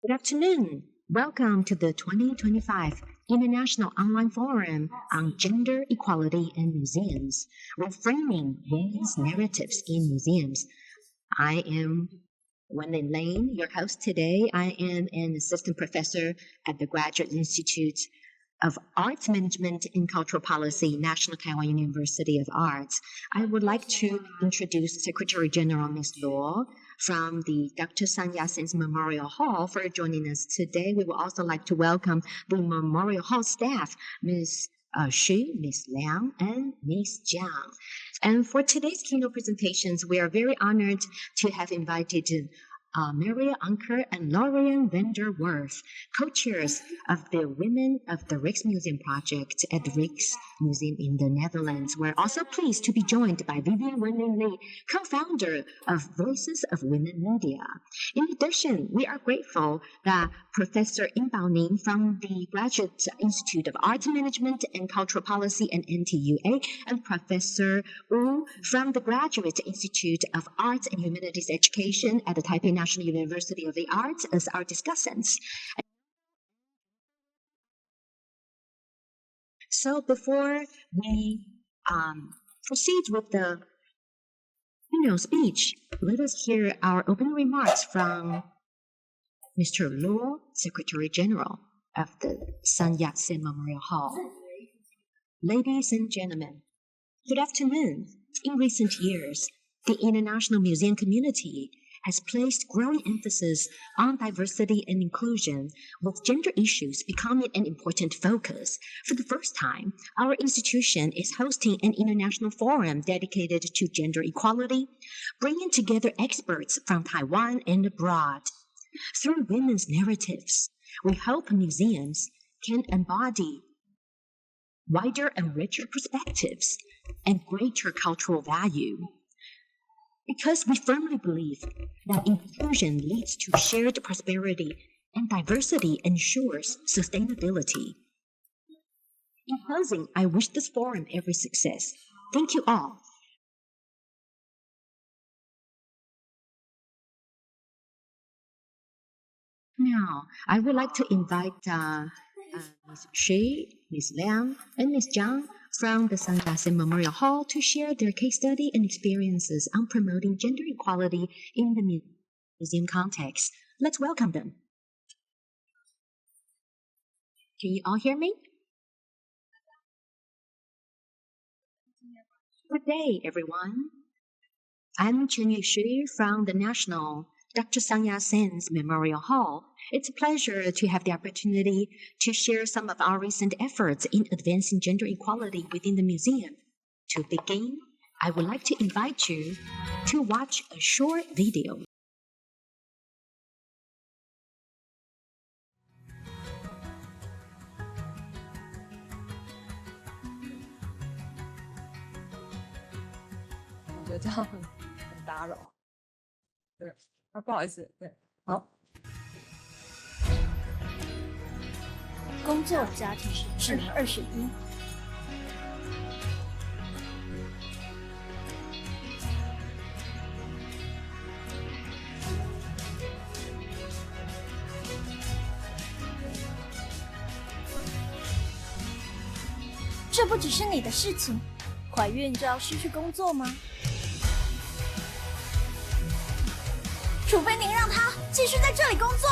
Good afternoon. Welcome to the 2025 International Online Forum on Gender Equality in Museums, Reframing Women's Narratives in Museums. I am Lin Wen-Ling, your host today. I am an assistant professor at the Graduate Institute of Arts Management and Cultural Policy, National Taiwan University of Arts. I would like to introduce Secretary General Ms. Luo from the Dr. Yat-sen Memorial Hall for joining us today. We would also like to welcome the Memorial Hall staff, Ms. Xu, Ms. Liang, and Ms. Jiang. And for today's keynote presentations, we are very honored to have invited Maria Anker and Lorian Vanderwerf, co-chairs of the Women of the Rijksmuseum project at the Rijksmuseum in the Netherlands. We're also pleased to be joined by Vivian Wen-Ling, co-founder of Voices of Women Media. In addition, we are grateful that Professor Inbao Ning from the Graduate Institute of Arts Management and Cultural Policy and NTUA, and Professor Wu from the Graduate Institute of Arts and Humanities Education at the Taipei National University of the Arts as our discussants. So before we proceed with the speech, let us hear our opening remarks from Mr. Luo, Secretary General of the Yat-sen Memorial Hall. Ladies and gentlemen, good afternoon. In recent years, the international museum community has placed growing emphasis on diversity and inclusion, with gender issues becoming an important focus. For the first time, our institution is hosting an international forum dedicated to gender equality, bringing together experts from Taiwan and abroad. Through women's narratives, we hope museums can embody wider and richer perspectives and greater cultural value. Because we firmly believe that inclusion leads to shared prosperity and diversity ensures sustainability. In closing, I wish this forum every success. Thank you all. Now, I would like to invite Ms. Xu, Ms. Liang, and Ms. Jiang from the Yat-sen Memorial Hall to share their case study and experiences on promoting gender equality in the museum context. Let's welcome them. Can you all hear me? Good day, everyone. I'm Chen Xu from the National Dr. Yat-sen Memorial Hall. It's a pleasure to have the opportunity to share some of our recent efforts in advancing gender equality within the museum. To begin, I would like to invite you to watch a short video. I 工作家庭智能21。这不只是你的事情，怀孕就要失去工作吗？除非您让她继续在这里工作。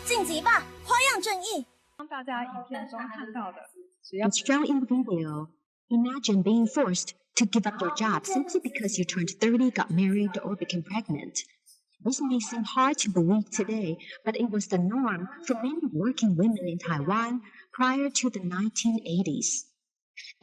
晋级吧，花样正义！当大家影片中看到的，只 As shown in the video, imagine being forced to give up your job simply because you turned 30, got married, or became pregnant. This may seem hard to believe today, but it was the norm for many working women in Taiwan prior to the 1980s.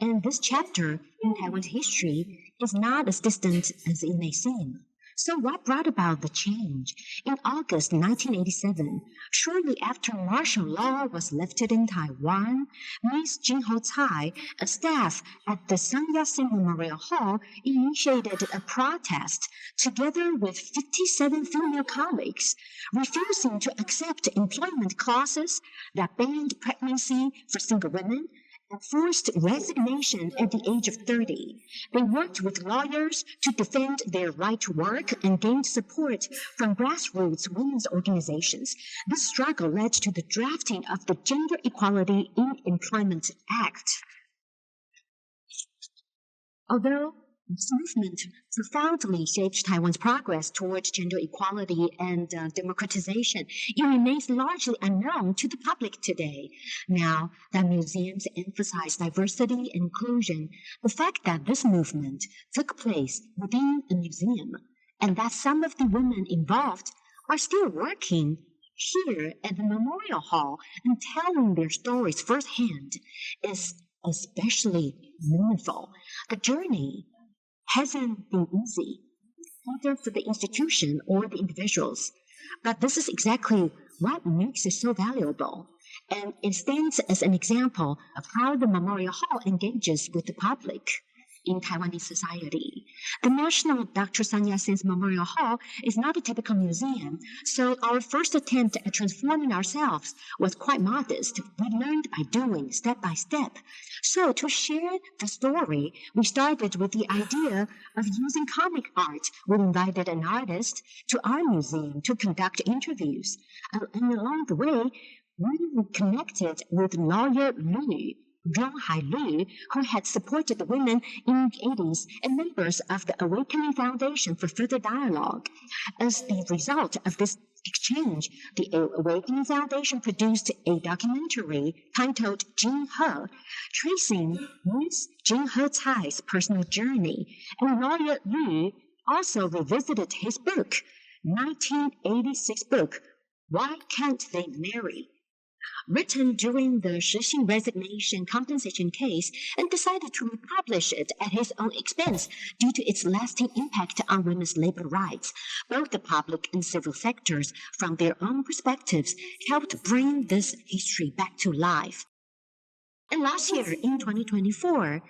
And this chapter in Taiwan's history is not as distant as it may seem. So what brought about the change? In August 1987, shortly after martial law was lifted in Taiwan, Ms. Jingho Tsai, a staff at the Yat-sen Memorial Hall, initiated a protest together with 57 female colleagues, refusing to accept employment clauses that banned pregnancy for single women and forced resignation at the age of 30. They worked with lawyers to defend their right to work and gained support from grassroots women's organizations. This struggle led to the drafting of the Gender Equality in Employment Act. Although this movement profoundly shaped Taiwan's progress towards gender equality and democratization, it remains largely unknown to the public today. Now that museums emphasize diversity and inclusion, the fact that this movement took place within a museum and that some of the women involved are still working here at the Memorial Hall and telling their stories firsthand is especially meaningful. The journey hasn't been easy, either for the institution or the individuals. But this is exactly what makes it so valuable. And it stands as an example of how the Memorial Hall engages with the public in Taiwanese society. The National Dr. Sun Yat-sen's Memorial Hall is not a typical museum, so our first attempt at transforming ourselves was quite modest. We learned by doing, step by step. So to share the story, we started with the idea of using comic art. We invited an artist to our museum to conduct interviews. And along the way, we connected with lawyer Lu, who had supported the women in the 80s and members of the Awakening Foundation for further dialogue. As the result of this exchange, the Awakening Foundation produced a documentary titled Jing He, tracing Ms. Jinghe Tsai's personal journey, and lawyer Lu also revisited his book, 1986 book, Why Can't They Marry?, written during the Shixing resignation compensation case, and decided to republish it at his own expense due to its lasting impact on women's labor rights. Both the public and civil sectors, from their own perspectives, helped bring this history back to life. And last year, in 2024,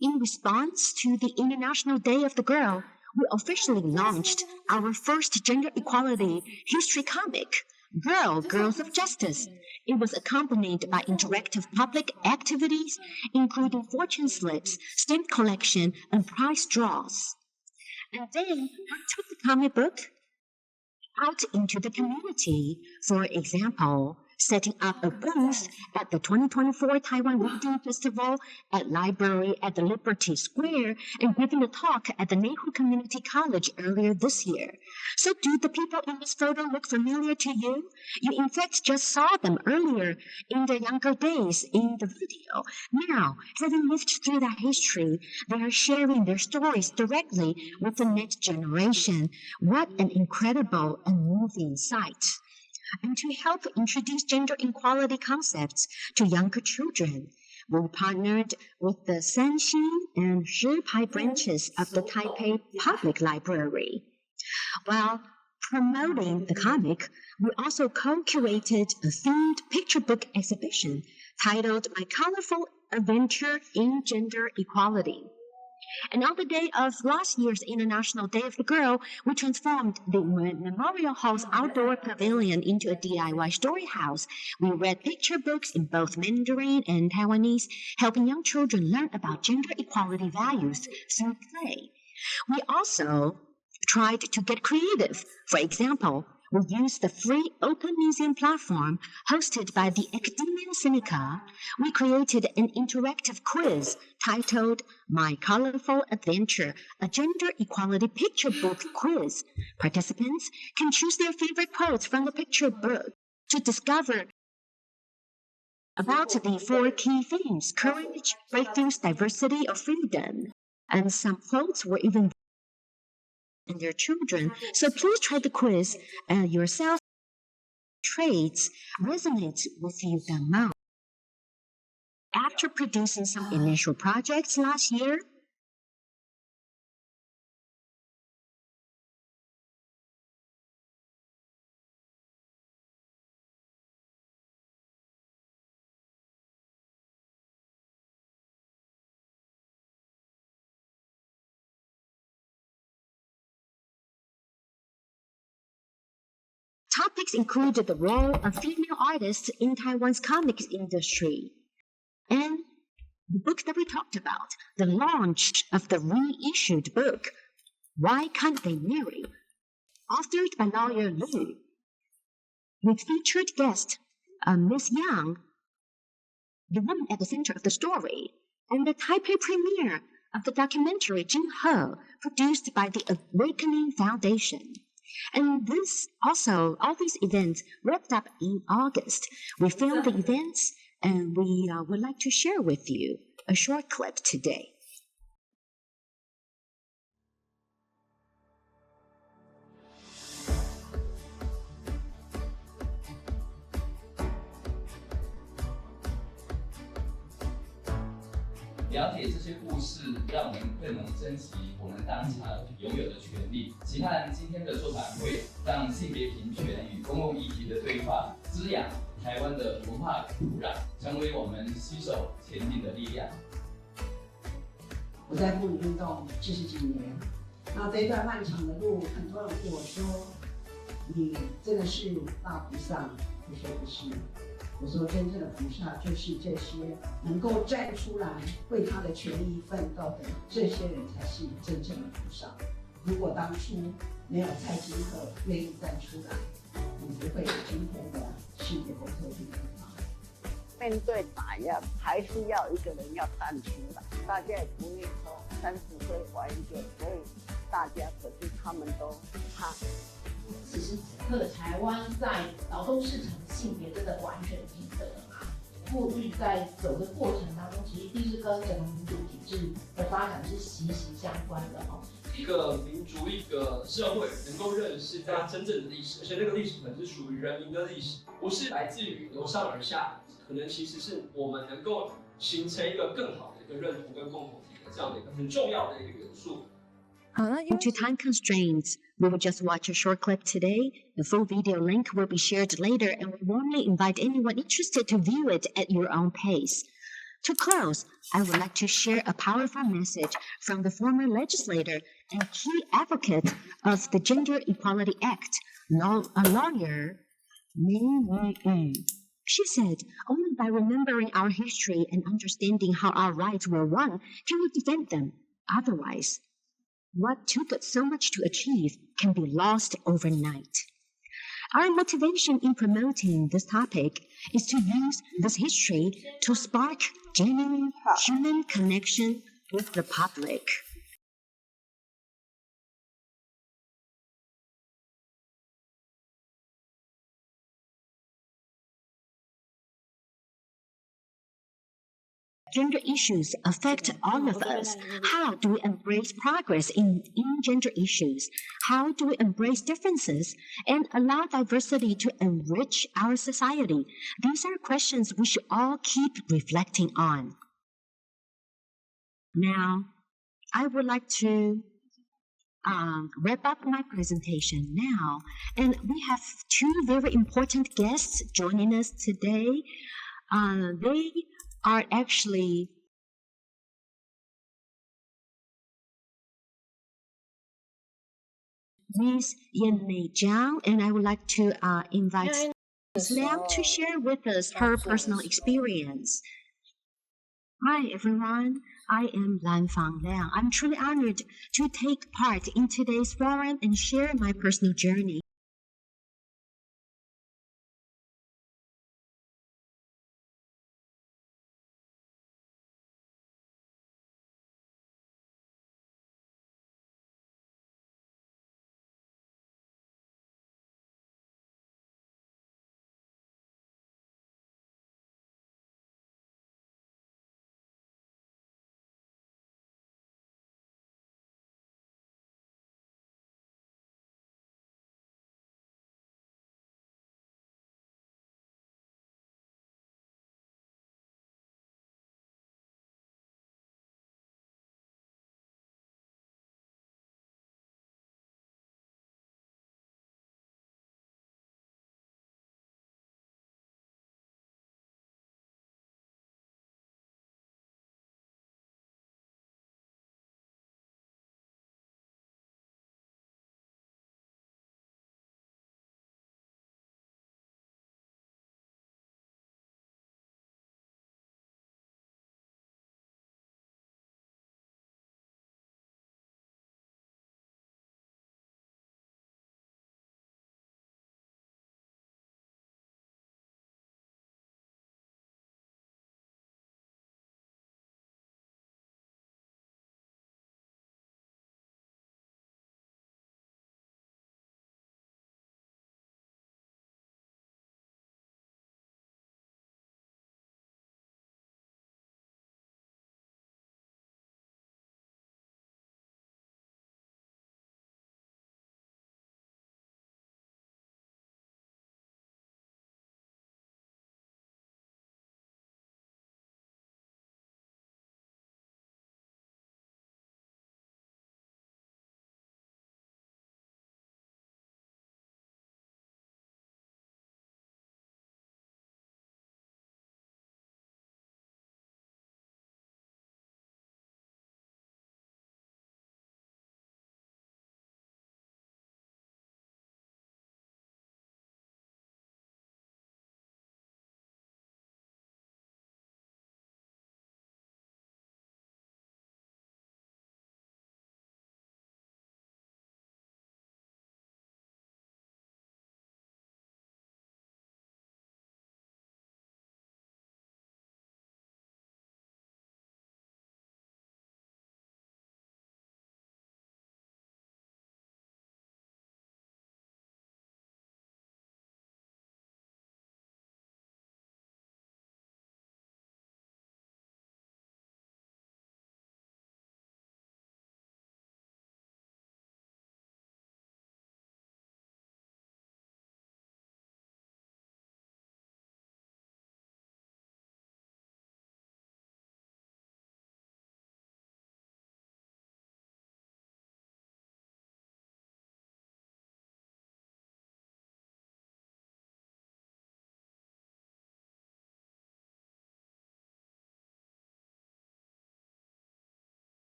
in response to the International Day of the Girl, we officially launched our first gender equality history comic, Girls of Justice. It was accompanied by interactive public activities, including fortune slips, stamp collection, and prize draws. And then we took the comic book out into the community. For example, setting up a booth at the 2024 Taiwan Reading Festival, at library at the Liberty Square, and giving a talk at the Neihu Community College earlier this year. So do the people in this photo look familiar to you? You in fact just saw them earlier in their younger days in the video. Now, having lived through that history, they are sharing their stories directly with the next generation. What an incredible and moving sight. And to help introduce gender equality concepts to younger children, we partnered with the Sanxin and Shipai branches of the Taipei Public Library. While promoting the comic, we also co-curated a themed picture book exhibition titled My Colorful Adventure in Gender Equality. And on the day of last year's International Day of the Girl, we transformed the Memorial Hall's outdoor pavilion into a DIY story house. We read picture books in both Mandarin and Taiwanese, helping young children learn about gender equality values through play. We also tried to get creative. For example, we used the free open museum platform hosted by the Academia Sinica. We created an interactive quiz titled My Colorful Adventure, a gender equality picture book quiz. Participants can choose their favorite quotes from the picture book to discover about the 4 key themes: courage, breakthroughs, diversity, or freedom. And some quotes were even and their children. So please try the quiz yourself. Traits resonate with you the most. After producing some initial projects last year, Topics included the role of female artists in Taiwan's comics industry, and the book that we talked about, the launch of the reissued book, Why Can't They Marry? Authored by lawyer Lu, with featured guest Miss Yang, the woman at the center of the story, and the Taipei premiere of the documentary Jin He, produced by the Awakening Foundation. And all these events wrapped up in August. We filmed the events, and we would like to share with you a short clip today.了解这些故事，让我们更能珍惜我们当下拥有的权利。期盼今天的座谈会，让性别平权与公共议题的对话滋养台湾的文化土壤，成为我们携手前进的力量。我在妇女运动70几年，那这一段漫长的路，很多人问我说：“你真的是大菩萨？”我说不是。我说，真正的菩萨就是这些能够站出来为他的权益奋斗的这些人，才是真正的菩萨。如果当初没有蔡金鹤愿意站出来，我们不会有今天的世界公投运动。面对打压，还是要一个人要站出来。大家也不会说30岁怀一个，所以大家可是他们都怕。此时此刻，台湾在劳动市场的性别真的完全平等了嘛？妇女在走的过程当中，其实一定是跟整个民主体制的发展是息息相关的哦。一个民族、一个社会能够认识大家真正的历史，而且那个历史可能是属于人民的历史，不是来自于由上而下，可能其实是我们能够形成一个更好的一个认同跟共同体的这样的一个很重要的一个元素。Due to time constraints, we will just watch a short clip today. The full video link will be shared later, and we warmly invite anyone interested to view it at your own pace. To close, I would like to share a powerful message from the former legislator and key advocate of the Gender Equality Act, lawyer Lin Wen-Ling. She said, only by remembering our history and understanding how our rights were won can we defend them. Otherwise, what took us so much to achieve can be lost overnight. Our motivation in promoting this topic is to use this history to spark genuine human connection with the public. Gender issues affect all of us. How do we embrace progress in gender issues? How do we embrace differences and allow diversity to enrich our society? These are questions we should all keep reflecting on. Now, I would like to wrap up my presentation now. And we have two very important guests joining us today. They are actually Ms. Yan-Mei Zhang, and I would like to invite Ms. Liang to share with us her personal experience. Hi, everyone. I am Lan Fang Liang. I'm truly honored to take part in today's forum and share my personal journey.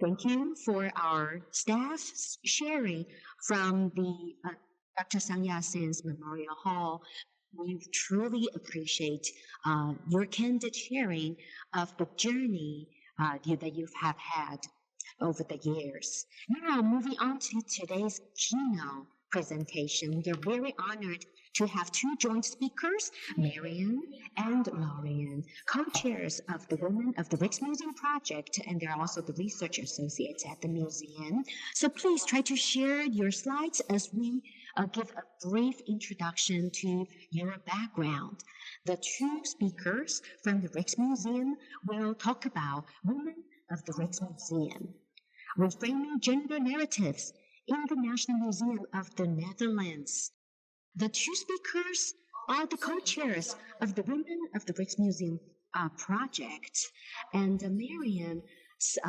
Thank you for our staff sharing from the Dr. Sang Yat-sen's Memorial Hall. We truly appreciate your candid sharing of the journey that you have had over the years. Now, moving on to today's keynote presentation, we are very honored to have two joint speakers, Marian and Lorian, co-chairs of the Women of the Rijksmuseum project, and they're also the research associates at the museum. So please try to share your slides as we give a brief introduction to your background. The two speakers from the Rijksmuseum will talk about Women of the Rijksmuseum, reframing gender narratives in the National Museum of the Netherlands. The two speakers are the co-chairs of the Women of the Rijksmuseum project, and Marian's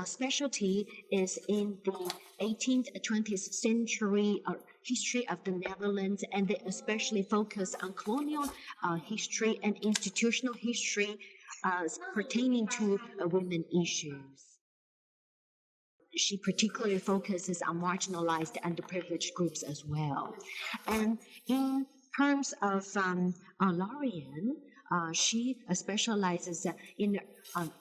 specialty is in the 18th, 20th century history of the Netherlands, and they especially focus on colonial history and institutional history pertaining to women issues. She particularly focuses on marginalized and underprivileged groups as well. And in terms of Lorian, she specializes in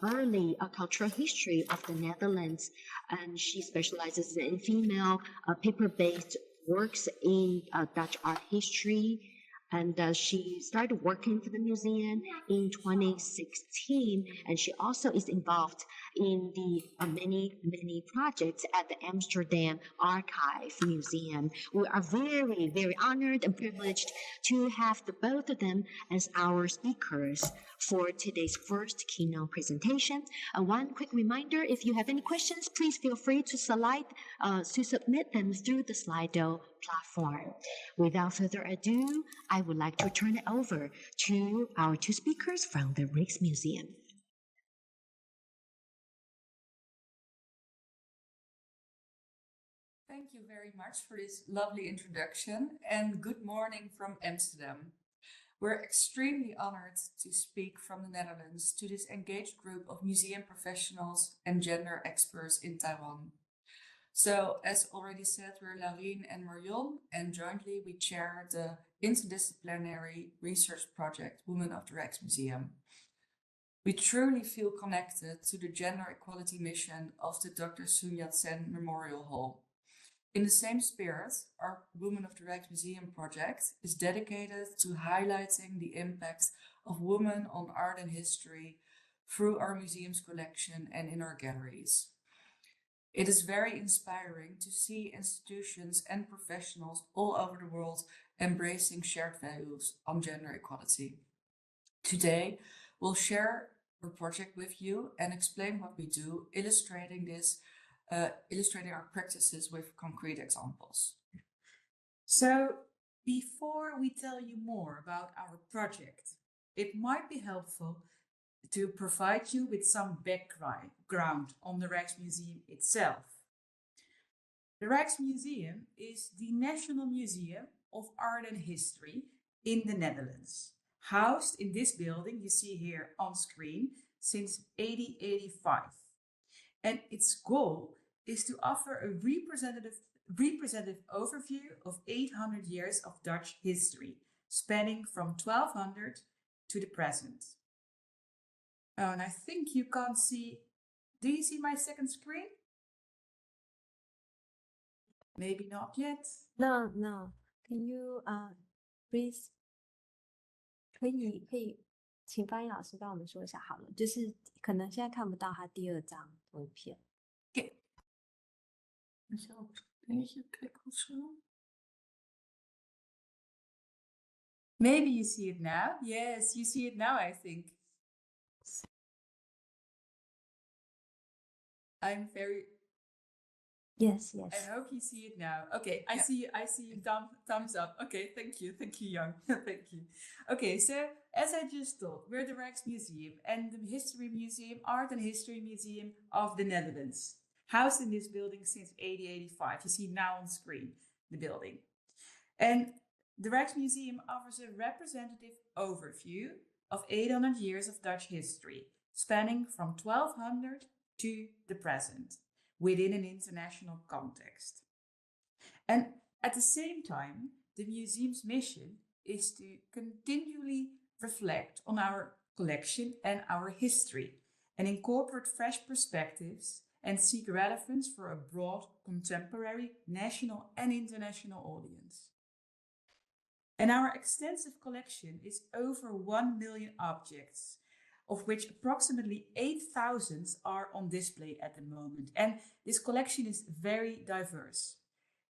early cultural history of the Netherlands, and she specializes in female paper-based works in Dutch art history. And she started working for the museum in 2016, and she also is involved in the many projects at the Amsterdam Archive Museum. We are very, very honored and privileged to have the both of them as our speakers for today's first keynote presentation. One quick reminder, if you have any questions, please feel free to submit them through the Slido platform. Without further ado, I would like to turn it over to our two speakers from the Rijksmuseum. Thank you very much for this lovely introduction, and good morning from Amsterdam. We're extremely honored to speak from the Netherlands to this engaged group of museum professionals and gender experts in Taiwan. So, as already said, we're Lorien and Marion, and jointly we chair the interdisciplinary research project Women of the Rijksmuseum. We truly feel connected to the gender equality mission of the Dr. Yat-sen Memorial Hall. In the same spirit, our Women of the Rijksmuseum project is dedicated to highlighting the impact of women on art and history through our museum's collection and in our galleries. It is very inspiring to see institutions and professionals all over the world embracing shared values on gender equality. Today, we'll share our project with you and explain what we do, illustrating our practices with concrete examples. So, before we tell you more about our project, it might be helpful to provide you with some background on the Rijksmuseum itself. The Rijksmuseum is the National Museum of Art and History in the Netherlands, housed in this building you see here on screen since 1885. And its goal is to offer a representative overview of 800 years of Dutch history, spanning from 1200 to the present. Oh, and I think you can't see. Do you see my second screen? Maybe not yet. No. Can you please 可以，请翻译老师帮我们说一下好了，就是可能现在看不到他第二张图片。Okay. 等一下，可以看出。Maybe you see it now. Yes, you see it now, I think. I'm very. Yes. I hope you see it now. Okay, I see you. Thumbs up. Okay, thank you, Young. Thank you. Okay, so as I just told, we're the Rijksmuseum and the History Museum, Art and History Museum of the Netherlands, housed in this building since 1885. You see now on screen the building, and the Rijksmuseum offers a representative overview of 800 years of Dutch history, spanning from 1200 to the present. within an international context. And at the same time, the museum's mission is to continually reflect on our collection and our history and incorporate fresh perspectives and seek relevance for a broad, contemporary, national and international audience. And our extensive collection is over 1 million objects, of which approximately 8,000 are on display at the moment. And this collection is very diverse.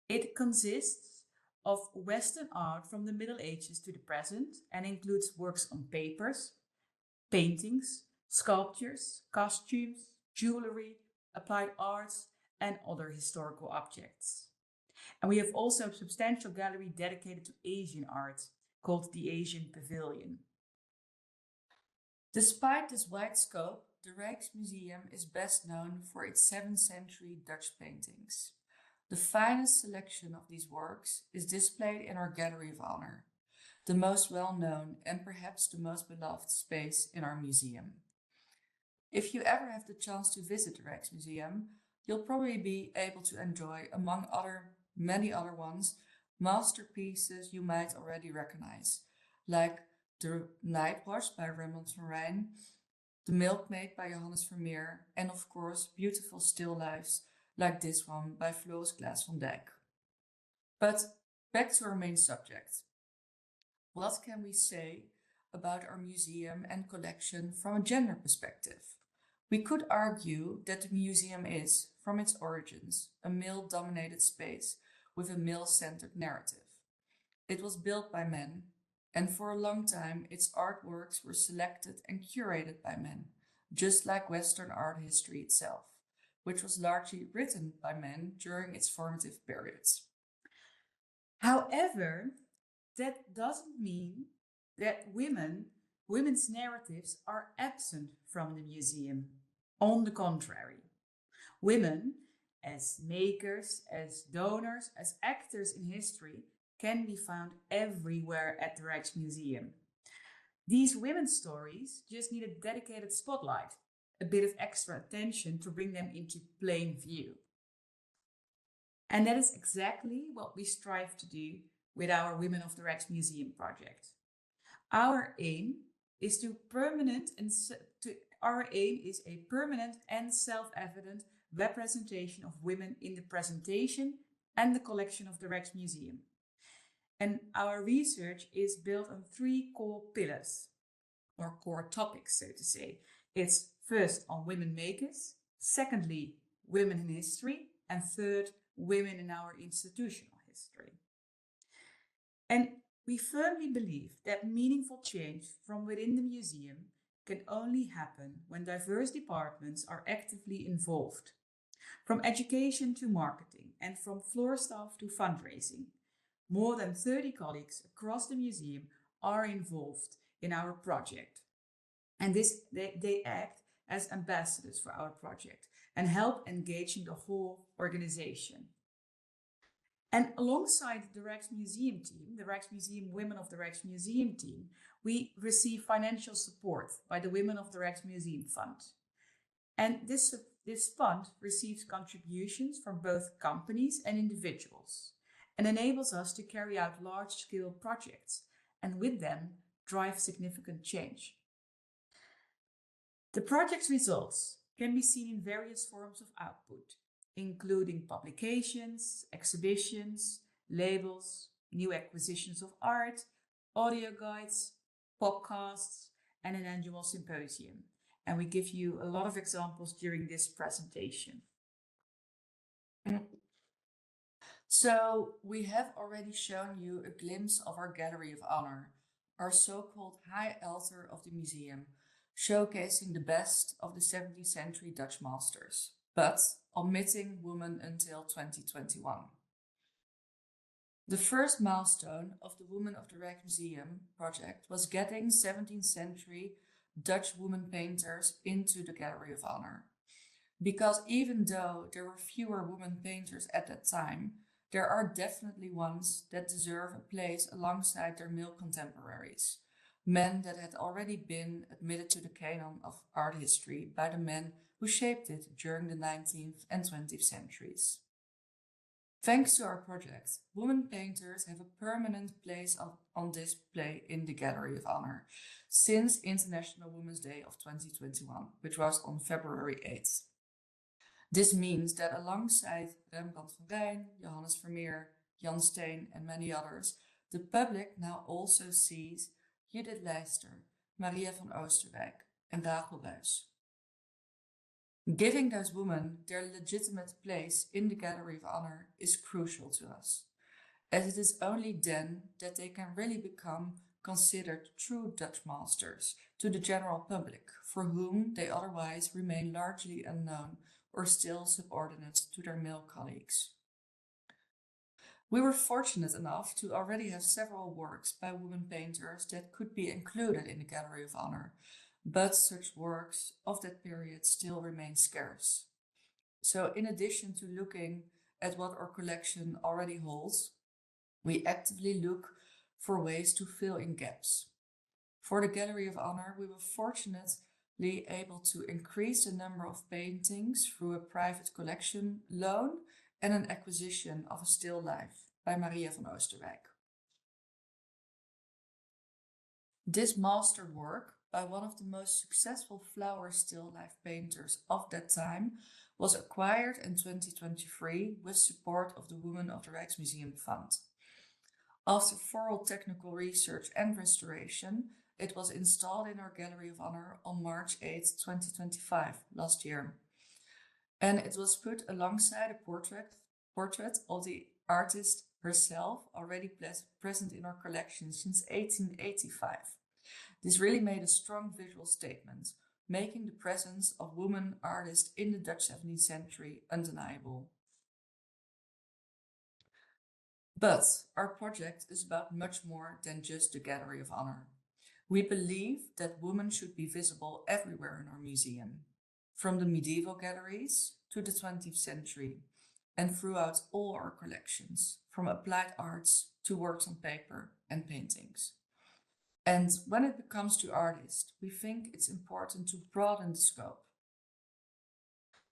It consists of Western art from the Middle Ages to the present and includes works on papers, paintings, sculptures, costumes, jewelry, applied arts, and other historical objects. And we have also a substantial gallery dedicated to Asian art, called the Asian Pavilion. Despite this wide scope, the Rijksmuseum is best known for its 7th century Dutch paintings. The finest selection of these works is displayed in our Gallery of Honor, the most well-known and perhaps the most beloved space in our museum. If you ever have the chance to visit the Rijksmuseum, you'll probably be able to enjoy, among many other ones, masterpieces you might already recognize, like the Nightwatch by Rembrandt van Rijn, the Milkmaid by Johannes Vermeer, and of course beautiful still lifes like this one by Floris Glaes van Dijk. But back to our main subject. What can we say about our museum and collection from a gender perspective? We could argue that the museum is, from its origins, a male-dominated space with a male-centered narrative. It was built by men, and for a long time its artworks were selected and curated by men, just like Western art history itself, which was largely written by men during its formative periods. However, that doesn't mean that women's narratives are absent from the museum. On the contrary, women, as makers, as donors, as actors in history, can be found everywhere at the Rijksmuseum. These women's stories just need a dedicated spotlight, a bit of extra attention to bring them into plain view. And that is exactly what we strive to do with our Women of the Rijksmuseum project. Our aim is a permanent and self-evident representation of women in the presentation and the collection of the Rijksmuseum. And our research is built on 3 core pillars, or core topics, so to say. It's first on women makers, secondly, women in history, and third, women in our institutional history. And we firmly believe that meaningful change from within the museum can only happen when diverse departments are actively involved. From education to marketing and from floor staff to fundraising, more than 30 colleagues across the museum are involved in our project. And they act as ambassadors for our project and help engaging the whole organization. And alongside the Rijksmuseum team, the Rijksmuseum Women of the Rijksmuseum team, we receive financial support by the Women of the Rijksmuseum Fund. And this fund receives contributions from both companies and individuals and enables us to carry out large-scale projects and with them drive significant change. The project's results can be seen in various forms of output, including publications, exhibitions, labels, new acquisitions of art, audio guides, podcasts, and an annual symposium. And we give you a lot of examples during this presentation. So we have already shown you a glimpse of our Gallery of Honor, our so-called high altar of the museum, showcasing the best of the 17th century Dutch masters, but omitting women until 2021. The first milestone of the Women of the Rijksmuseum project was getting 17th century Dutch women painters into the Gallery of Honor. Because even though there were fewer women painters at that time, there are definitely ones that deserve a place alongside their male contemporaries, men that had already been admitted to the canon of art history by the men who shaped it during the 19th and 20th centuries. Thanks to our project, women painters have a permanent place on display in the Gallery of Honor since International Women's Day of 2021, which was on February 8th. This means that alongside Rembrandt van Rijn, Johannes Vermeer, Jan Steen and many others, the public now also sees Judith Leister, Maria van Oosterwijk and Rachel Buys. Giving those women their legitimate place in the Gallery of Honor is crucial to us, as it is only then that they can really become considered true Dutch masters to the general public, for whom they otherwise remain largely unknown or still subordinate to their male colleagues. We were fortunate enough to already have several works by women painters that could be included in the Gallery of Honor, but such works of that period still remain scarce. So in addition to looking at what our collection already holds, we actively look for ways to fill in gaps. For the Gallery of Honor, we were fortunately able to increase the number of paintings through a private collection loan and an acquisition of a still life by Maria van Oosterwijk. This masterwork by one of the most successful flower still life painters of that time was acquired in 2023 with support of the Women of the Rijksmuseum Fund. After thorough technical research and restoration, it was installed in our Gallery of Honor on March 8, 2025, last year. And it was put alongside a portrait of the artist herself, already present in our collection since 1885. This really made a strong visual statement, making the presence of women artists in the Dutch 17th century undeniable. But our project is about much more than just the Gallery of Honor. We believe that women should be visible everywhere in our museum, from the medieval galleries to the 20th century, and throughout all our collections, from applied arts to works on paper and paintings. And when it comes to artists, we think it's important to broaden the scope.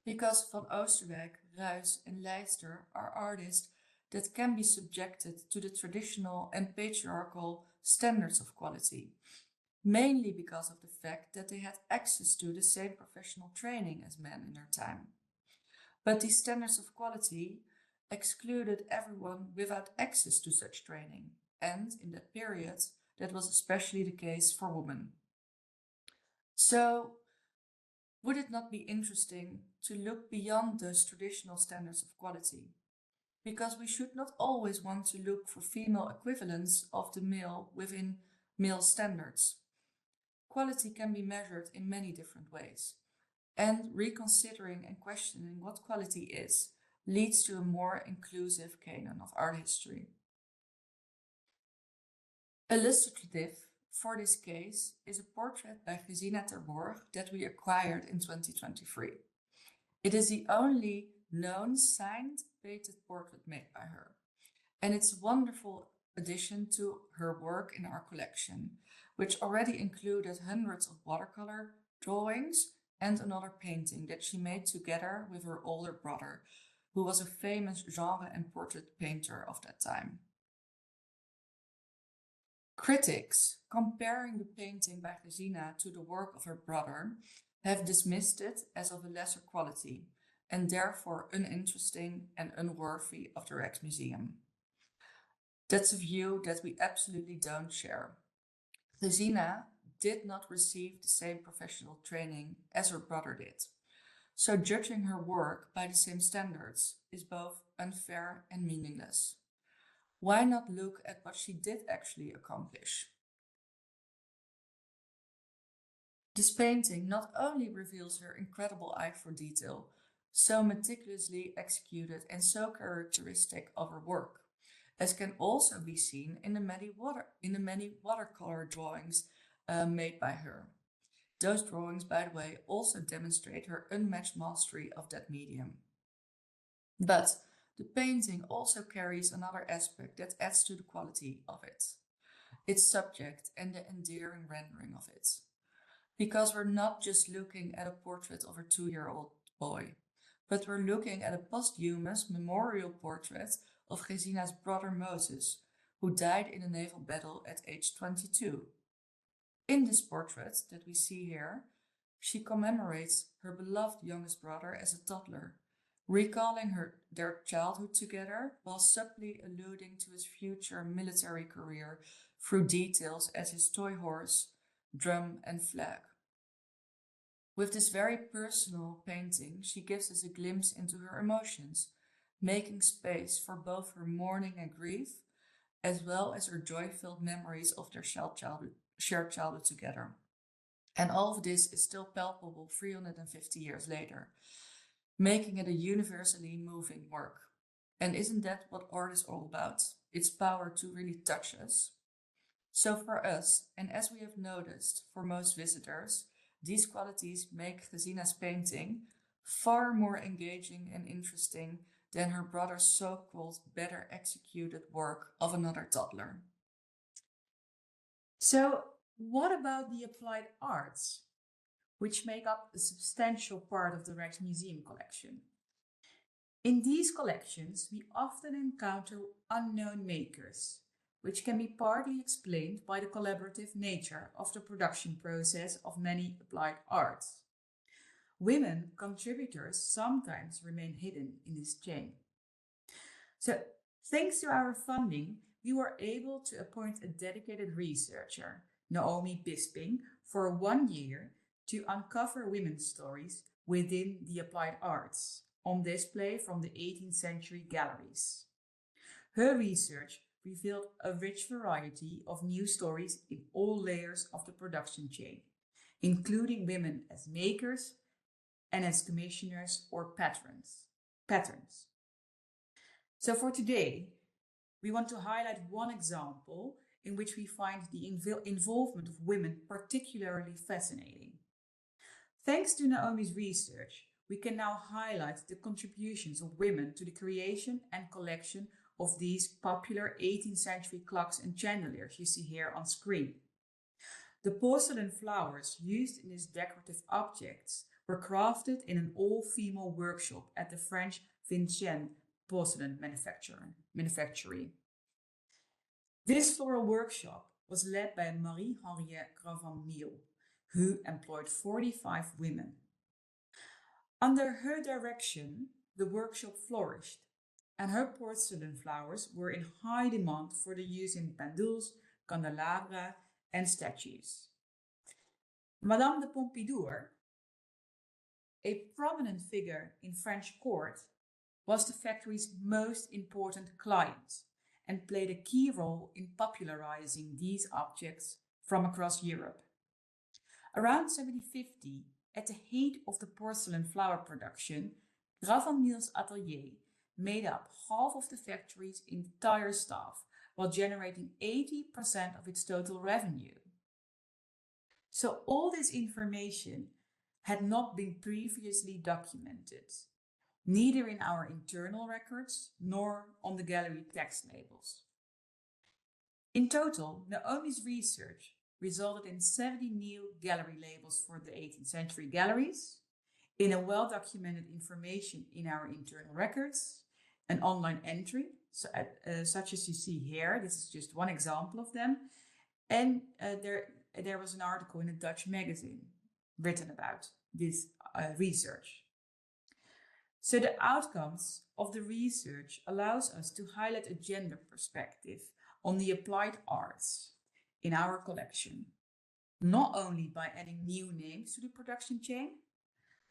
Because Van Oosterwijk, Ruys and Leister are artists that can be subjected to the traditional and patriarchal standards of quality, mainly because of the fact that they had access to the same professional training as men in their time. But these standards of quality excluded everyone without access to such training, and in that period, that was especially the case for women. So, would it not be interesting to look beyond those traditional standards of quality? Because we should not always want to look for female equivalents of the male within male standards. Quality can be measured in many different ways, and reconsidering and questioning what quality is leads to a more inclusive canon of art history. Illustrative for this case is a portrait by Gesina Terborg that we acquired in 2023. It is the only known signed painted portrait made by her, and it's a wonderful addition to her work in our collection, which already included hundreds of watercolor drawings and another painting that she made together with her older brother, who was a famous genre and portrait painter of that time. Critics, comparing the painting by Gesina to the work of her brother, have dismissed it as of a lesser quality and therefore uninteresting and unworthy of the Rijksmuseum. That's a view that we absolutely don't share. Gesina did not receive the same professional training as her brother did, so judging her work by the same standards is both unfair and meaningless. Why not look at what she did actually accomplish? This painting not only reveals her incredible eye for detail, so meticulously executed and so characteristic of her work, as can also be seen in the many watercolor drawings made by her. Those drawings, by the way, also demonstrate her unmatched mastery of that medium. But the painting also carries another aspect that adds to the quality of it, its subject and the endearing rendering of it. Because we're not just looking at a portrait of a 2-year-old boy, but we're looking at a posthumous memorial portrait of Gesina's brother Moses, who died in a naval battle at age 22. In this portrait that we see here, she commemorates her beloved youngest brother as a toddler, recalling their childhood together while subtly alluding to his future military career through details as his toy horse, drum and flag. With this very personal painting, she gives us a glimpse into her emotions, making space for both her mourning and grief, as well as her joy-filled memories of their shared childhood together. And all of this is still palpable 350 years later, making it a universally moving work. And isn't that what art is all about? Its power to really touch us. So for us, and as we have noticed for most visitors, these qualities make Gesina's painting far more engaging and interesting than her brother's so-called better executed work of another toddler. So what about the applied arts, which make up a substantial part of the Rijksmuseum collection? In these collections, we often encounter unknown makers, which can be partly explained by the collaborative nature of the production process of many applied arts. Women contributors sometimes remain hidden in this chain. So, thanks to our funding, we were able to appoint a dedicated researcher, Naomi Bisping, for 1 year to uncover women's stories within the applied arts on display from the 18th century galleries. Her research revealed a rich variety of new stories in all layers of the production chain, including women as makers and as commissioners or patrons. So for today, we want to highlight one example in which we find the involvement of women particularly fascinating. Thanks to Naomi's research, we can now highlight the contributions of women to the creation and collection of these popular 18th century clocks and chandeliers you see here on screen. The porcelain flowers used in these decorative objects were crafted in an all-female workshop at the French Vincennes porcelain manufactory. This floral workshop was led by Marie-Henriette Gravenmille, who employed 45 women. Under her direction, the workshop flourished, and her porcelain flowers were in high demand for the use in pendules, candelabra, and statues. Madame de Pompadour, a prominent figure in French court, was the factory's most important client and played a key role in popularizing these objects from across Europe. Around 1750, at the height of the porcelain flower production, Gravenmille's atelier made up half of the factory's entire staff, while generating 80% of its total revenue. So all this information had not been previously documented, neither in our internal records nor on the gallery text labels. In total, Naomi's research resulted in 70 new gallery labels for the 18th century galleries, in a well-documented information in our internal records, an online entry, such as you see here. This is just one example of them. And there was an article in a Dutch magazine written about this research. So the outcomes of the research allows us to highlight a gender perspective on the applied arts in our collection, not only by adding new names to the production chain,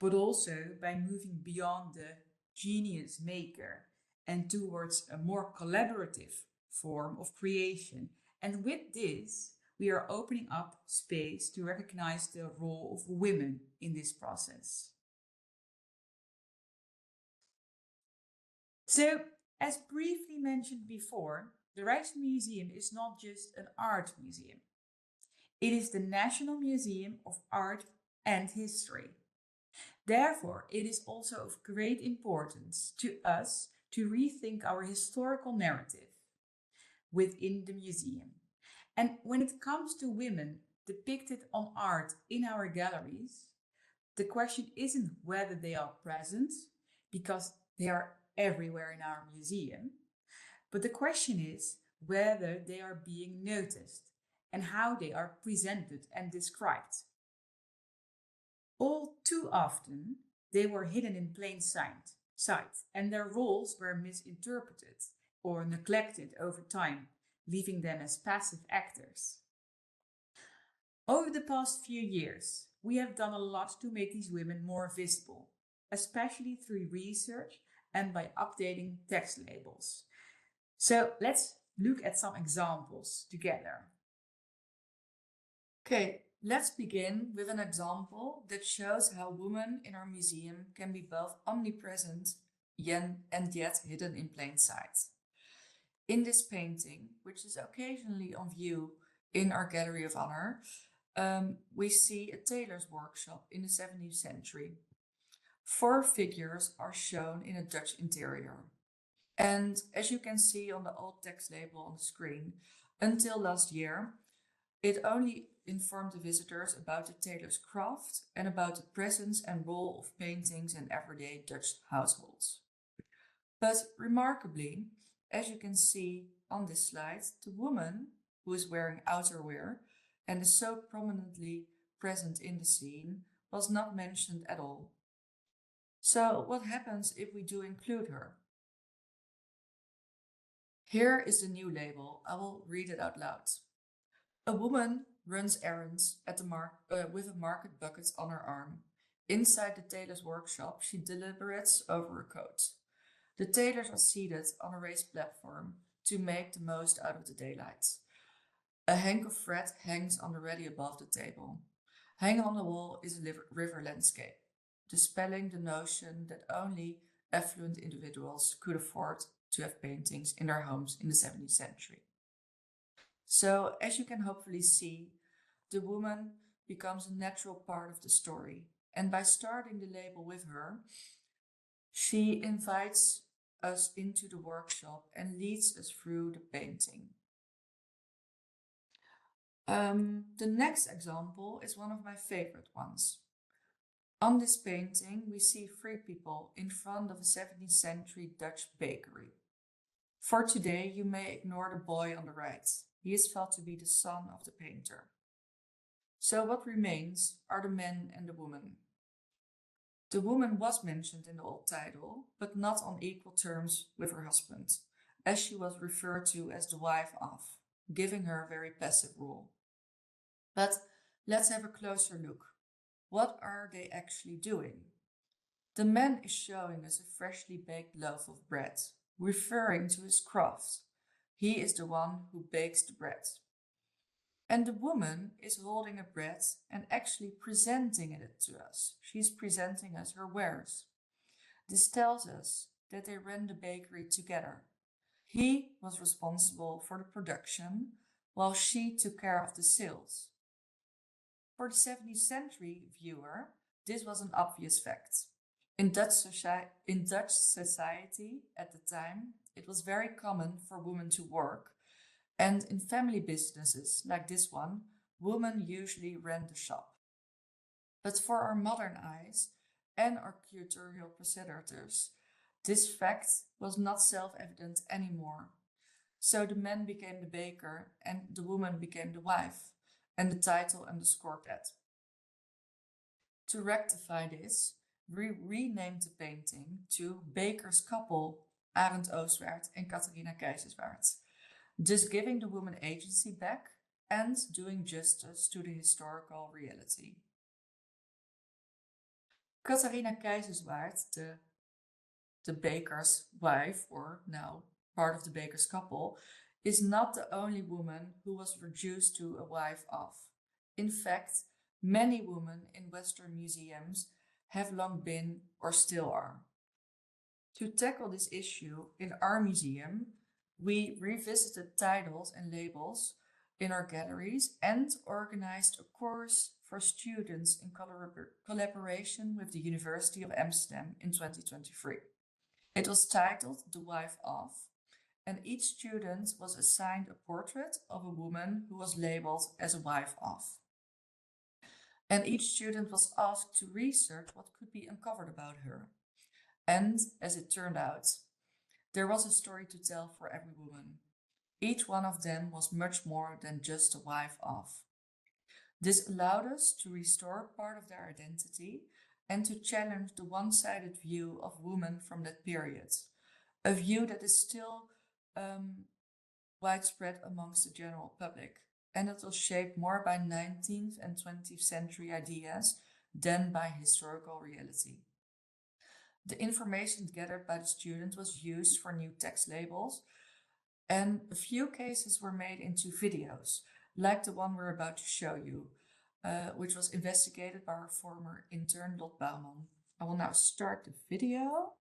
but also by moving beyond the genius maker and towards a more collaborative form of creation. And with this, we are opening up space to recognize the role of women in this process. So, as briefly mentioned before, the Rijksmuseum is not just an art museum. It is the National Museum of Art and History. Therefore, it is also of great importance to us to rethink our historical narrative within the museum. And when it comes to women depicted on art in our galleries, the question isn't whether they are present, because they are everywhere in our museum, but the question is whether they are being noticed and how they are presented and described. All too often, they were hidden in plain sight, and their roles were misinterpreted or neglected over time, leaving them as passive actors. Over the past few years, we have done a lot to make these women more visible, especially through research and by updating text labels. So let's look at some examples together. Okay, let's begin with an example that shows how women in our museum can be both omnipresent and yet hidden in plain sight. In this painting, which is occasionally on view in our Gallery of Honor, we see a tailor's workshop in the 17th century. 4 figures are shown in a Dutch interior. And as you can see on the old text label on the screen, until last year, it only informed the visitors about the tailor's craft and about the presence and role of paintings in everyday Dutch households. But remarkably, as you can see on this slide, the woman who is wearing outerwear and is so prominently present in the scene was not mentioned at all. So what happens if we do include her? Here is the new label. I will read it out loud. A woman runs errands at the with a market bucket on her arm. Inside the tailor's workshop, she deliberates over a coat. The tailors are seated on a raised platform to make the most out of the daylight. A hank of thread hangs on the ready above the table. Hanging on the wall is a river landscape, dispelling the notion that only affluent individuals could afford to have paintings in their homes in the 17th century. So, as you can hopefully see, the woman becomes a natural part of the story, and by starting the label with her, she invites us into the workshop and leads us through the painting. The next example is one of my favorite ones. On this painting, we see 3 people in front of a 17th century Dutch bakery. For today, you may ignore the boy on the right. He is felt to be the son of the painter. So what remains are the man and the woman. The woman was mentioned in the old title, but not on equal terms with her husband, as she was referred to as the wife of, giving her a very passive role. But let's have a closer look. What are they actually doing? The man is showing us a freshly baked loaf of bread, referring to his craft. He is the one who bakes the bread. And the woman is holding a bread and actually presenting it to us. She's presenting us her wares. This tells us that they ran the bakery together. He was responsible for the production, while she took care of the sales. For the 17th century viewer, this was an obvious fact. In Dutch society at the time, it was very common for women to work, and in family businesses like this one, women usually ran the shop. But for our modern eyes and our curatorial procedures, this fact was not self-evident anymore. So the man became the baker and the woman became the wife, and the title underscored that. To rectify this, we renamed the painting to Baker's Couple, Arend Oostwaert and Catharina Keizerswaard, thus giving the woman agency back and doing justice to the historical reality. Catharina Keizerswaard, the baker's wife, or now part of the baker's couple, is not the only woman who was reduced to a wife of. In fact, many women in Western museums have long been or still are. To tackle this issue in our museum, we revisited titles and labels in our galleries and organized a course for students in collaboration with the University of Amsterdam in 2023. It was titled The Wife of, and each student was assigned a portrait of a woman who was labeled as a wife of. And each student was asked to research what could be uncovered about her. And, as it turned out, there was a story to tell for every woman. Each one of them was much more than just a wife of. This allowed us to restore part of their identity and to challenge the one-sided view of women from that period, a view that is still widespread amongst the general public, and it was shaped more by 19th and 20th century ideas than by historical reality. The information gathered by the students was used for new text labels, and a few cases were made into videos, like the one we're about to show you, which was investigated by our former intern Lot Bouwman. I will now start the video.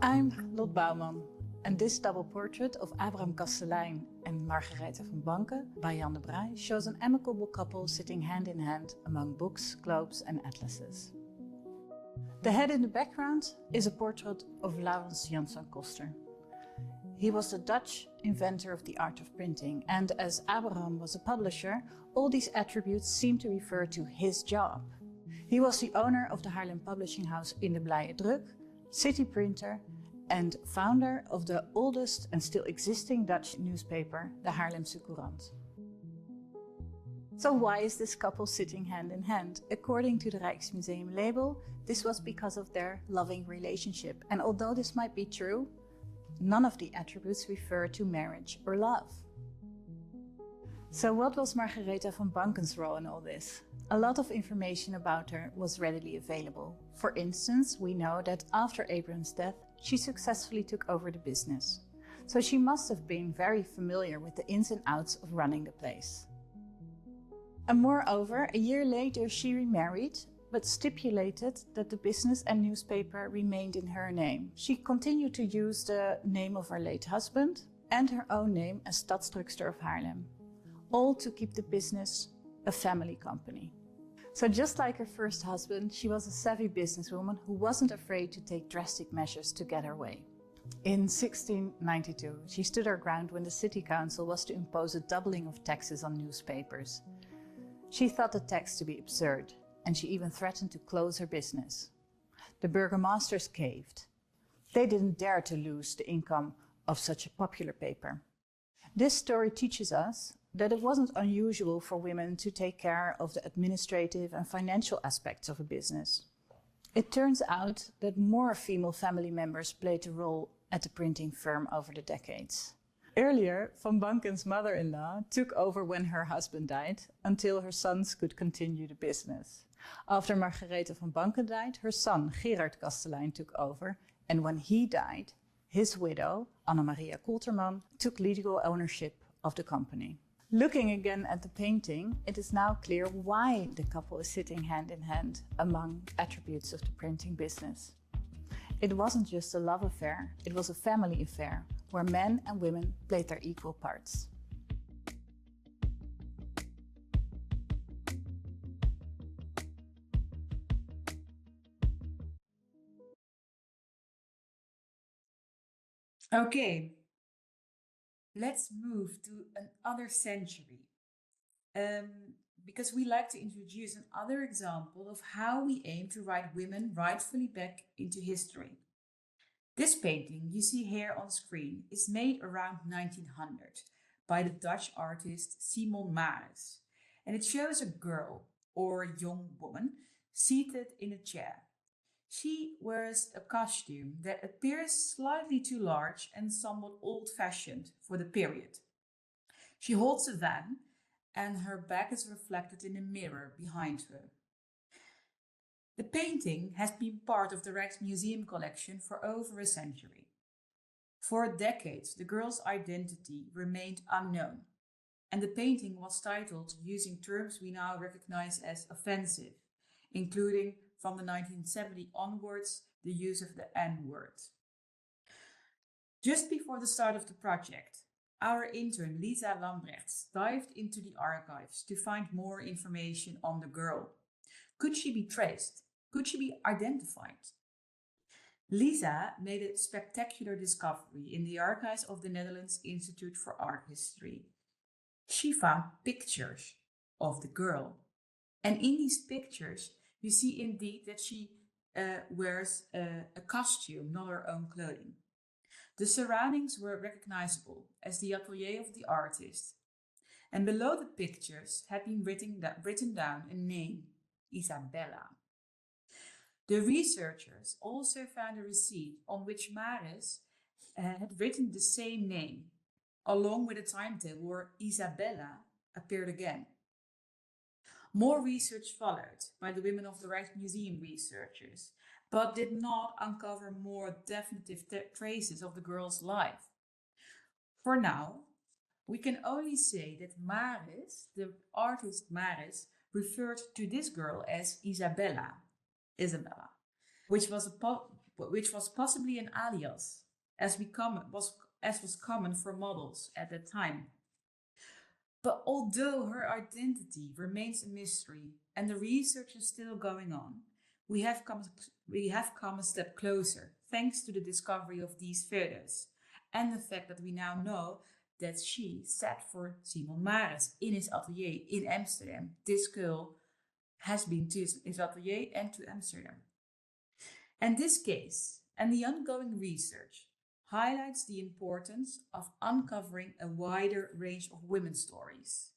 I'm Lot Bouwman, and this double portrait of Abraham Kastelein and Margarethe van Banken by Jan de Braai shows an amicable couple sitting hand in hand among books, globes and atlases. The head in the background is a portrait of Laurens Janssen Koster. He was the Dutch inventor of the art of printing, and as Abraham was a publisher, all these attributes seem to refer to his job. He was the owner of the Haarlem publishing house In de Blije Druk, city printer, and founder of the oldest and still existing Dutch newspaper, the Haarlemse Courant. So why is this couple sitting hand in hand? According to the Rijksmuseum label, this was because of their loving relationship. And although this might be true, none of the attributes refer to marriage or love. So what was Margarethe van Banken's role in all this? A lot of information about her was readily available. For instance, we know that after Abraham's death, she successfully took over the business. So she must have been very familiar with the ins and outs of running the place. And moreover, a year later she remarried, but stipulated that the business and newspaper remained in her name. She continued to use the name of her late husband and her own name as Stadsdrukster of Haarlem, all to keep the business a family company. So just like her first husband, she was a savvy businesswoman who wasn't afraid to take drastic measures to get her way. In 1692, she stood her ground when the city council was to impose a doubling of taxes on newspapers. She thought the tax to be absurd, and she even threatened to close her business. The burgomasters caved. They didn't dare to lose the income of such a popular paper. This story teaches us that it wasn't unusual for women to take care of the administrative and financial aspects of a business. It turns out that more female family members played a role at the printing firm over the decades. Earlier, Van Banken's mother-in-law took over when her husband died, until her sons could continue the business. After Margarethe van Banken died, her son Gerard Kastelein took over, and when he died, his widow, Anna-Maria Kolterman, took legal ownership of the company. Looking again at the painting, it is now clear why the couple is sitting hand in hand among attributes of the printing business. It wasn't just a love affair, it was a family affair, where men and women played their equal parts. Okay, let's move to another century. Because we like to introduce another example of how we aim to write women rightfully back into history. This painting you see here on screen is made around 1900 by the Dutch artist Simon Maris, and it shows a girl or young woman seated in a chair. She wears a costume that appears slightly too large and somewhat old-fashioned for the period. She holds a fan, and her back is reflected in a mirror behind her. The painting has been part of the Rijksmuseum collection for over a century. For decades, the girl's identity remained unknown, and the painting was titled using terms we now recognize as offensive, including from the 1970 onwards, the use of the N-word. Just before the start of the project, Our intern Lisa Lambrechts dived into the archives to find more information on the girl. Could she be traced? Could she be identified? Lisa made a spectacular discovery in the archives of the Netherlands Institute for Art History. She found pictures of the girl. And in these pictures, you see indeed that she wears a costume, not her own clothing. The surroundings were recognizable as the atelier of the artist. And below the pictures had been written down a name, Isabella. The researchers also found a receipt on which Maris had written the same name, along with a timetable where Isabella appeared again. More research followed by the Women of the Rijksmuseum researchers, but did not uncover more definitive traces of the girl's life. For now, we can only say that Maris, the artist Maris, referred to this girl as Isabella, which was possibly an alias, as was common for models at that time. But although her identity remains a mystery and the research is still going on, we have come a step closer thanks to the discovery of these photos and the fact that we now know that she sat for Simon Maris in his atelier in Amsterdam. This girl has been to his atelier and to Amsterdam. And this case and the ongoing research highlights the importance of uncovering a wider range of women's stories,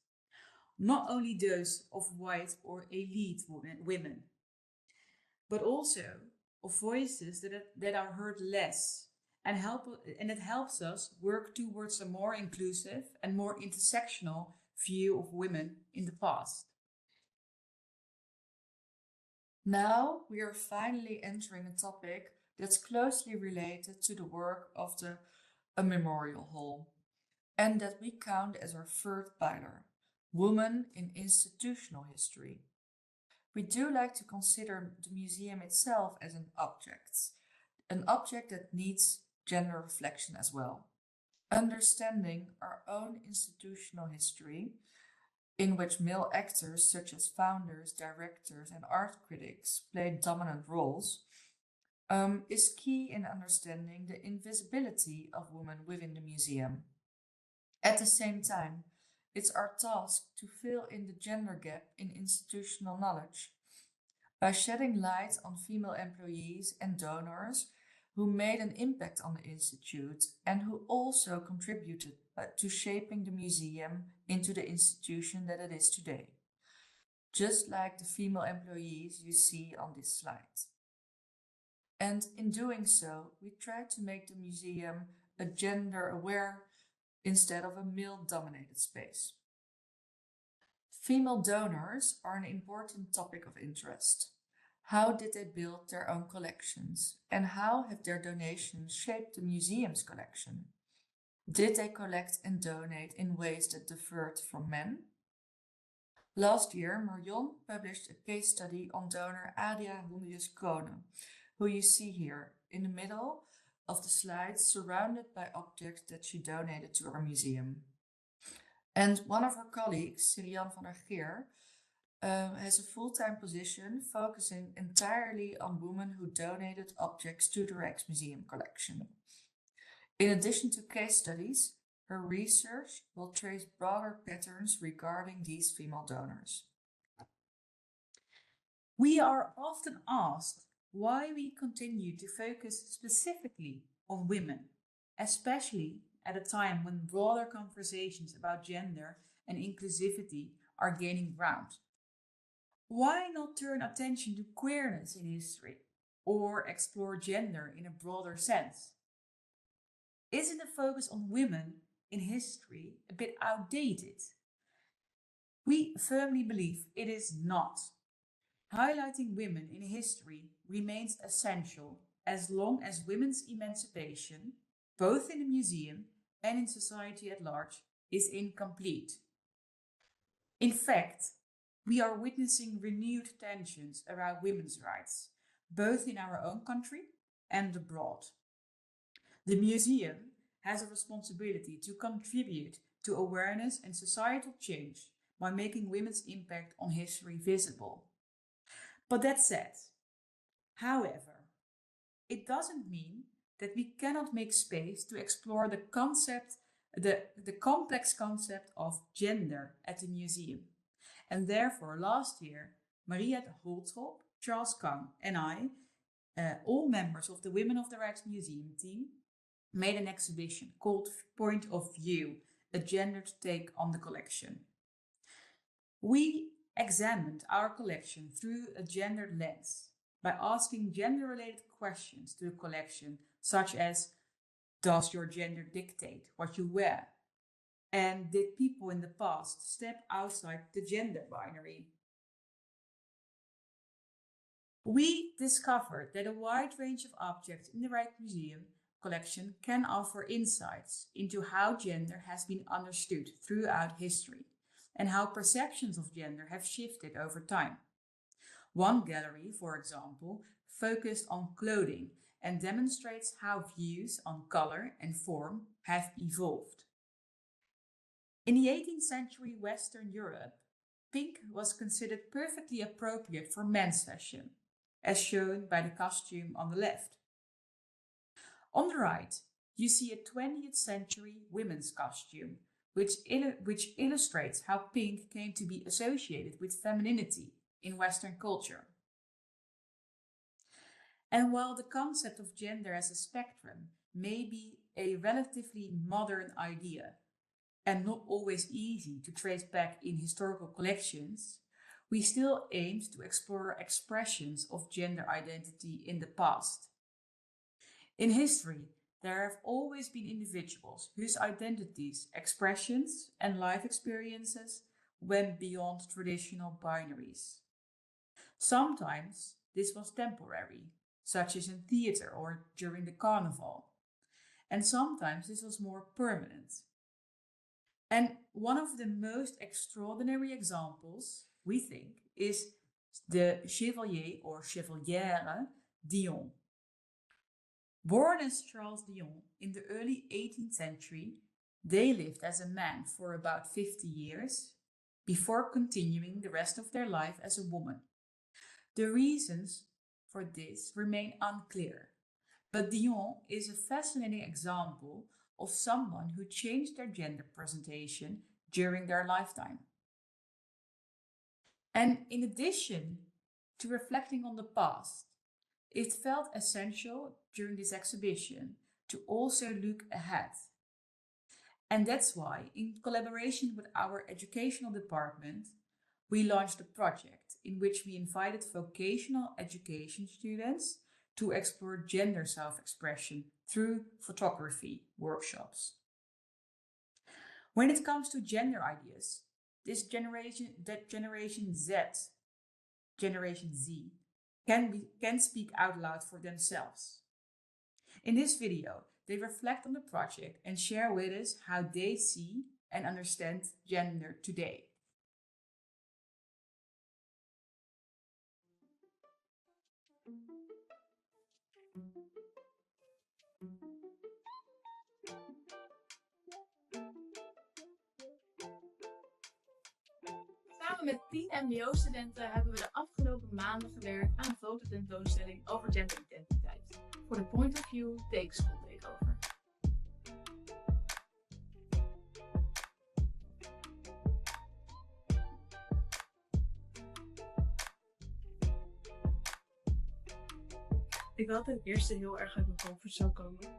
not only those of white or elite women, but also of voices that are heard less, and it helps us work towards a more inclusive and more intersectional view of women in the past. Now we are finally entering a topic that's closely related to the work of the Memorial Hall, and that we count as our third pillar, Women in Institutional History. We do like to consider the museum itself as an object that needs gender reflection as well. Understanding our own institutional history, in which male actors such as founders, directors, and art critics play dominant roles, is key in understanding the invisibility of women within the museum. At the same time, it's our task to fill in the gender gap in institutional knowledge by shedding light on female employees and donors who made an impact on the institute and who also contributed to shaping the museum into the institution that it is today, just like the female employees you see on this slide. And in doing so, we try to make the museum a gender-aware instead of a male-dominated space. Female donors are an important topic of interest. How did they build their own collections, and how have their donations shaped the museum's collection? Did they collect and donate in ways that differed from men? Last year, Marion published a case study on donor Adia Hondius-Krone, who you see here in the middle of the slide, surrounded by objects that she donated to our museum. And one of her colleagues, Sirian van der Geer, has a full-time position focusing entirely on women who donated objects to the Rijksmuseum collection. In addition to case studies, her research will trace broader patterns regarding these female donors. We are often asked why we continue to focus specifically on women, especially at a time when broader conversations about gender and inclusivity are gaining ground. Why not turn attention to queerness in history or explore gender in a broader sense? Isn't the focus on women in history a bit outdated? We firmly believe it is not. Highlighting women in history remains essential as long as women's emancipation, both in the museum and in society at large, is incomplete. In fact, we are witnessing renewed tensions around women's rights, both in our own country and abroad. The museum has a responsibility to contribute to awareness and societal change by making women's impact on history visible. But that said, however, it doesn't mean that we cannot make space to explore the complex concept of gender at the museum. And therefore, last year, Mariette Holtrop, Charles Kang, and I, all members of the Women of the Rijksmuseum team, made an exhibition called Point of View, a gendered take on the collection. We examined our collection through a gendered lens by asking gender-related questions to the collection, such as, does your gender dictate what you wear? And did people in the past step outside the gender binary? We discovered that a wide range of objects in the Rijksmuseum collection can offer insights into how gender has been understood throughout history and how perceptions of gender have shifted over time. One gallery, for example, focused on clothing and demonstrates how views on color and form have evolved. In the 18th century Western Europe, pink was considered perfectly appropriate for men's fashion, as shown by the costume on the left. On the right, you see a 20th century women's costume, which illustrates how pink came to be associated with femininity in Western culture. And while the concept of gender as a spectrum may be a relatively modern idea and not always easy to trace back in historical collections, we still aimed to explore expressions of gender identity in the past. In history, there have always been individuals whose identities, expressions, and life experiences went beyond traditional binaries. Sometimes this was temporary, such as in theater or during the carnival, and sometimes this was more permanent. And one of the most extraordinary examples, we think, is the Chevalier or Chevalière Dion. Born as Charles Dion in the early 18th century, they lived as a man for about 50 years before continuing the rest of their life as a woman. The reasons for this remain unclear, but Dion is a fascinating example of someone who changed their gender presentation during their lifetime. And in addition to reflecting on the past, it felt essential during this exhibition to also look ahead. And that's why, in collaboration with our educational department, we launched a project in which we invited vocational education students to explore gender self-expression through photography workshops. When it comes to gender ideas, Generation Z, can speak out loud for themselves. In this video, they reflect on the project and share with us how they see and understand gender today. Samen met 10 mbo-studenten hebben we de afgelopen maanden gewerkt aan een fototentoonstelling over genderidentiteit voor de Point of View Take School Takeover. Ik wilde ten eerste heel erg uit mijn comfortzone komen.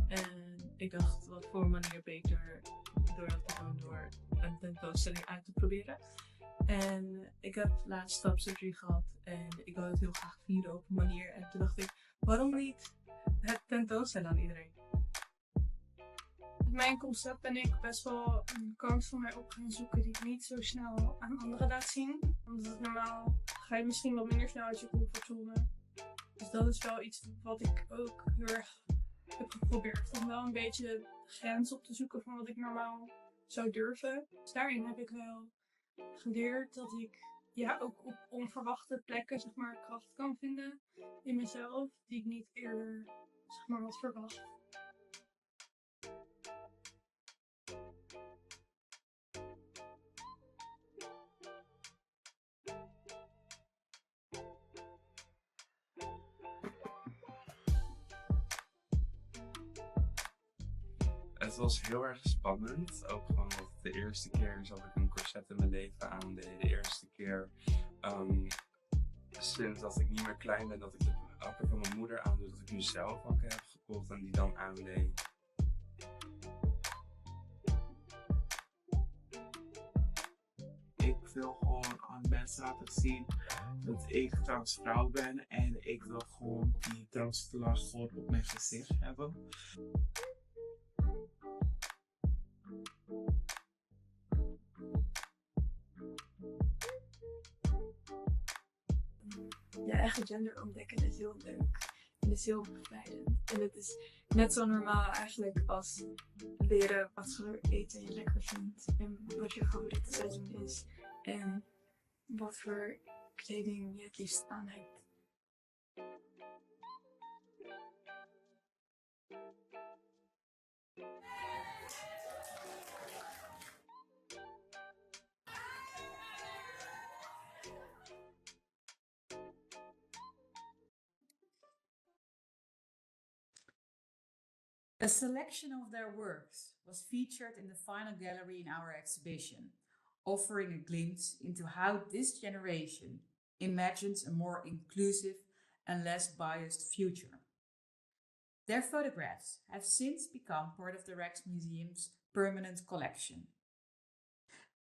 En ik dacht, wat voor manier beter door dat te doen door een tentoonstelling uit te proberen. En ik heb laatst stapsurgery gehad en ik wilde het heel graag vieren op een manier. En toen dacht ik, waarom niet het tentoonstellen aan iedereen? Met mijn concept ben ik best wel een kant van mij op gaan zoeken die ik niet zo snel aan anderen laat zien. Omdat normaal ga je misschien wat minder snel uit je comfortzone. Dus dat is wel iets wat ik ook heel erg heb geprobeerd. Om wel een beetje de grens op te zoeken van wat ik normaal zou durven. Dus daarin heb ik wel geleerd dat ik ook op onverwachte plekken zeg maar kracht kan vinden in mezelf. Die ik niet eerder zeg maar had verwacht. Het was heel erg spannend. Ook gewoon dat het de eerste keer is dat ik een corset in mijn leven aandeed. De eerste keer sinds dat ik niet meer klein ben, dat ik de hakken van mijn moeder aandoe. Dat ik nu zelf hakken heb gekocht en die dan aandeed. Ik wil gewoon aan mensen laten zien dat ik transvrouw ben en ik wil gewoon die transvlag gewoon op mijn gezicht hebben. Je eigen gender ontdekken is heel leuk. En is heel bevrijdend. En het is net zo normaal eigenlijk als leren wat voor eten je lekker vindt. En wat je favoriete seizoen is. En wat voor kleding je het liefst aan hebt. A selection of their works was featured in the final gallery in our exhibition, offering a glimpse into how this generation imagines a more inclusive and less biased future. Their photographs have since become part of the Rijksmuseum's permanent collection.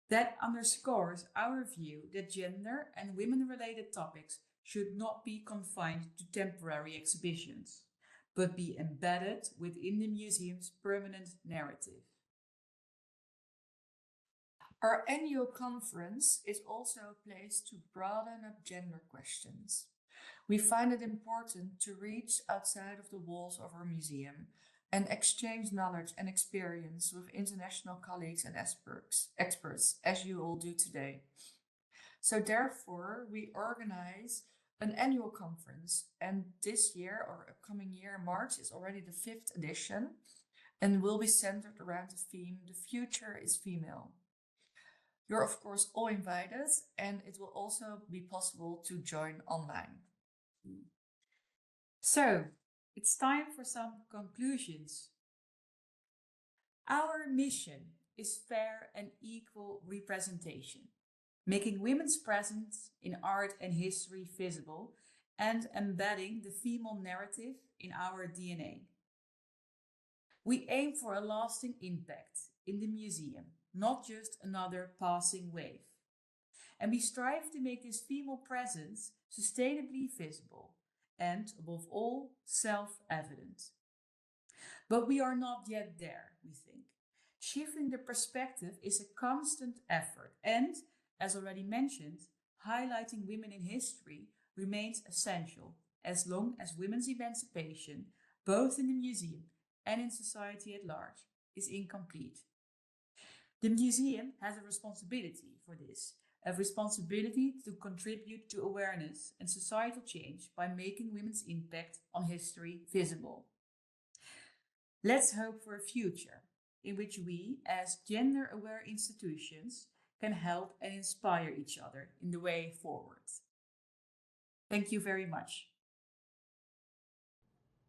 That underscores our view that gender and women-related topics should not be confined to temporary exhibitions, but be embedded within the museum's permanent narrative. Our annual conference is also a place to broaden up gender questions. We find it important to reach outside of the walls of our museum and exchange knowledge and experience with international colleagues and experts, as you all do today. So therefore, we organize an annual conference, and this year or upcoming year, March, is already the 5th edition and will be centered around the theme, The Future is Female. You're of course all invited, and it will also be possible to join online. So, it's time for some conclusions. Our mission is fair and equal representation, making women's presence in art and history visible and embedding the female narrative in our DNA. We aim for a lasting impact in the museum, not just another passing wave. And we strive to make this female presence sustainably visible and, above all, self-evident. But we are not yet there, we think. Shifting the perspective is a constant effort and, as already mentioned, highlighting women in history remains essential as long as women's emancipation, both in the museum and in society at large, is incomplete. The museum has a responsibility for this, a responsibility to contribute to awareness and societal change by making women's impact on history visible. Let's hope for a future in which we, as gender-aware institutions, can help and inspire each other in the way forward. Thank you very much.